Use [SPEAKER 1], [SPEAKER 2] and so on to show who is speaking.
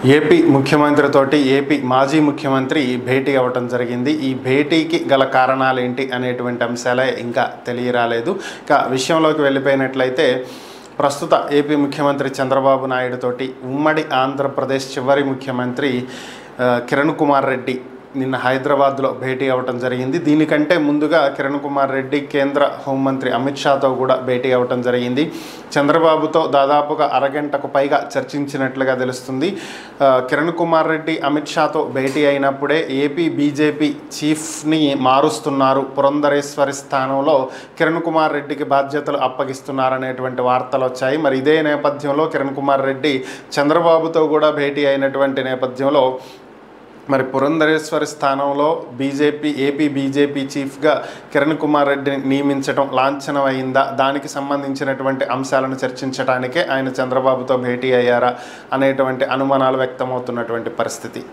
[SPEAKER 1] AP ముఖ్యమంత్రితోటి AP మాజీ ముఖ్యమంత్రి భేటీ అవ్వటం జరిగింది. ఈ భేటీకి గల కారణాలు ఏంటి అనేటువంటి అంశాలే ఇంకా తెలియరాలేదు. ఇక విషయంలోకి వెళ్ళిపోయినట్లయితే ప్రస్తుత ఏపీ ముఖ్యమంత్రి చంద్రబాబు నాయుడు తోటి ఉమ్మడి ఆంధ్రప్రదేశ్ చివరి ముఖ్యమంత్రి కిరణ్ కుమార్ రెడ్డి నిన్న హైదరాబాద్లో భేటీ అవ్వటం జరిగింది. దీనికంటే ముందుగా కిరణ్ కుమార్ రెడ్డి కేంద్ర హోంమంత్రి అమిత్ షాతో కూడా భేటీ అవ్వటం జరిగింది. చంద్రబాబుతో దాదాపుగా అరగంటకు పైగా చర్చించినట్లుగా తెలుస్తుంది. కిరణ్ కుమార్ రెడ్డి అమిత్ షాతో భేటీ అయినప్పుడే ఏపీ బీజేపీ చీఫ్ని మారుస్తున్నారు, పురంధరేశ్వరి స్థానంలో కిరణ్ కుమార్ రెడ్డికి బాధ్యతలు అప్పగిస్తున్నారనేటువంటి వార్తలు వచ్చాయి. మరి ఇదే నేపథ్యంలో కిరణ్ కుమార్ రెడ్డి చంద్రబాబుతో కూడా భేటీ అయినటువంటి నేపథ్యంలో మరి పురంధరేశ్వరి స్థానంలో ఏపీ బీజేపీ చీఫ్గా కిరణ్ కుమార్ రెడ్డిని నియమించడం లాంఛనమైందా, దానికి సంబంధించినటువంటి అంశాలను చర్చించడానికే ఆయన చంద్రబాబుతో భేటీ అయ్యారా అనేటువంటి అనుమానాలు వ్యక్తమవుతున్నటువంటి పరిస్థితి.